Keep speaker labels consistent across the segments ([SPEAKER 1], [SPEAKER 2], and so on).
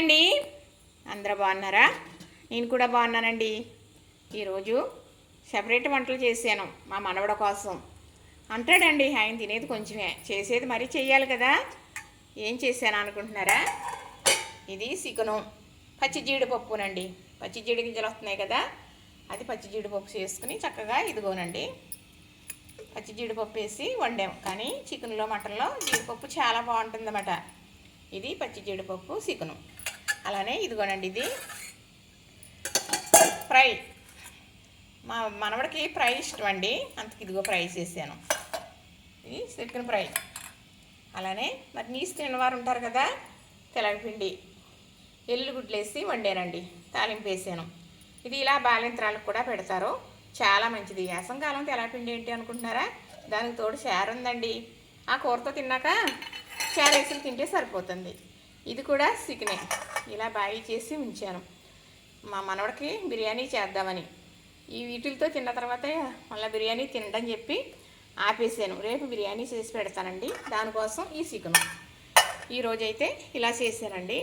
[SPEAKER 1] అండి, అందరూ బాగున్నారా? నేను కూడా బాగున్నానండి. ఈరోజు సెపరేట్ వంటలు చేశాను మా మనవడ కోసం. అంటాడండి ఆయన తినేది కొంచెమే, చేసేది మరీ చెయ్యాలి కదా. ఏం చేశాను అనుకుంటున్నారా? ఇది చికెను పచ్చి జీడిపప్పునండి. పచ్చి జీడి గింజలు వస్తున్నాయి కదా, అది పచ్చి జీడిపప్పు చేసుకుని చక్కగా ఇదిగోనండి పచ్చి జీడిపప్పు వేసి వండాము. కానీ చికెన్లో మటన్లో జీడిపప్పు చాలా బాగుంటుందన్నమాట. ఇది పచ్చి జీడిపప్పు చికెను. అలానే ఇదిగోనండి ఇది ఫ్రై. మా మనవడికి ఫ్రై ఇష్టం అండి, అందుకు ఇదిగో ఫ్రై చేశాను. ఇది చికెన్ ఫ్రై. అలానే మరి నీసు తిన్నవారు ఉంటారు కదా, తెలగపిండి ఎల్లుగుడ్లు వేసి వండానండి, తాలింపు వేసాను. ఇది ఇలా బాలింత్రాలకు కూడా పెడతారు, చాలా మంచిది. వేసంకాలం తెలగపిండి ఏంటి అనుకుంటున్నారా? దానికి తోడు చారు ఉందండి. ఆ కూరతో తిన్నాక చారు వేసి తింటే సరిపోతుంది. ఇది కూడా చికెనే, ఇలా బాయి చేసి ఉంచాను మా మనవడికి బిర్యానీ చేద్దామని. ఈ వీటితో తిన్న తర్వాత మళ్ళీ బిర్యానీ తినడం చెప్పి ఆపేసాను. రేపు బిర్యానీ చేసి పెడతానండి, దానికోసం ఈ చికెను ఈరోజైతే ఇలా చేశానండి.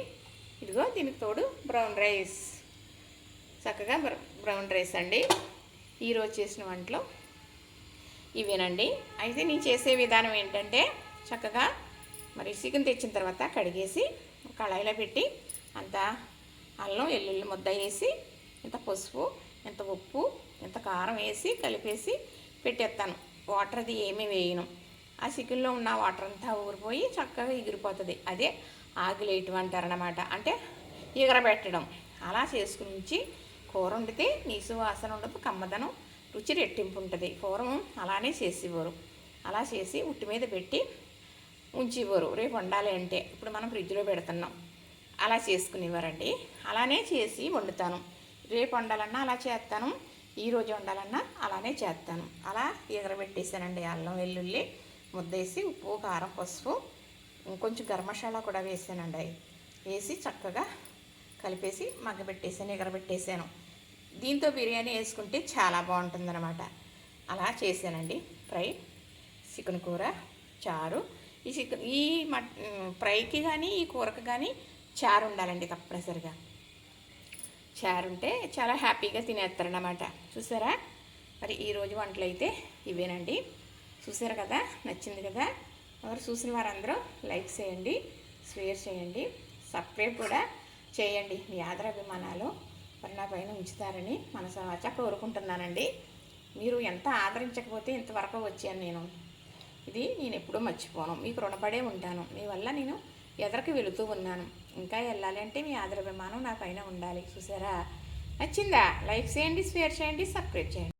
[SPEAKER 1] ఇదిగో దీనికి తోడు బ్రౌన్ రైస్, చక్కగా బ్రౌన్ రైస్ అండి. ఈరోజు చేసిన వంటలు ఇవేనండి. అయితే నేను చేసే విధానం ఏంటంటే, చక్కగా మరి చికెన్ తెచ్చిన తర్వాత కడిగేసి కళాయిలో పెట్టి అంత అల్లం వెల్లుల్లి ముద్ద వేసి, ఇంత పసుపు, ఇంత ఉప్పు, ఇంత కారం వేసి కలిపేసి పెట్టేస్తాను. వాటర్ అది ఏమీ వేయను. ఆ చికెన్లో ఉన్న వాటర్ అంతా ఊరిపోయి చక్కగా ఎగిరిపోతుంది. అదే ఆగిలేయటం అంటారనమాట, అంటే ఎగరబెట్టడం. అలా చేసుకుని ఉంచి కూర వండితే నీసు వాసన ఉండదు, కమ్మదనం, రుచి రెట్టింపు ఉంటుంది. పూర్వం అలానే చేసేవారు. అలా చేసి ఉట్టి మీద పెట్టి ఉంచేవారు, రేపు వండాలి అంటే. ఇప్పుడు మనం ఫ్రిడ్జ్లో పెడుతున్నాం, అలా చేసుకునేవారండి. అలానే చేసి వండుతాను. రేపు వండాలన్నా అలా చేస్తాను, ఈరోజు వండాలన్నా అలానే చేస్తాను. అలా ఎగరబెట్టేసానండి. అల్లం వెల్లుల్లి ముద్దేసి ఉప్పు కారం పసుపు కొంచెం గరం మసాలా కూడా వేసానండి. వేసి చక్కగా కలిపేసి మగ్గబెట్టేసాను, ఎగరబెట్టేసాను. దీంతో బిర్యానీ వేసుకుంటే చాలా బాగుంటుందన్నమాట. అలా చేశానండి ఫ్రై, చికెన్ కూర, చారు. ఈ చికెన్ ఈ ఫ్రైకి కానీ ఈ కూరకు కానీ చారు ఉండాలండి తప్పనిసరిగా. చారు ఉంటే చాలా హ్యాపీగా తినేస్తారన్నమాట. చూసారా? మరి ఈరోజు వంటలు అయితే ఇవేనండి. చూసారు కదా, నచ్చింది కదా. ఎవరు చూసిన వారందరూ లైక్ చేయండి, షేర్ చేయండి, సబ్స్క్రైబ్ కూడా చేయండి. మీ ఆదరాభిమానాలు మరి నా పైన ఉంచుతారని మనసారా కోరుకుంటున్నానండి. మీరు ఎంత ఆదరించకపోతే ఇంతవరకు వచ్చాను నేను ఎప్పుడూ మర్చిపోను. మీకు రుణపడే ఉంటాను. మీ వల్ల నేను ఎదరికి వెళుతూ ఉన్నాను. ఇంకా వెళ్ళాలి అంటే మీ ఆదరాభిమానం నా పైన ఉండాలి. చూసారా? నచ్చిందా? లైక్ చేయండి, షేర్ చేయండి, సబ్స్క్రైబ్ చేయండి.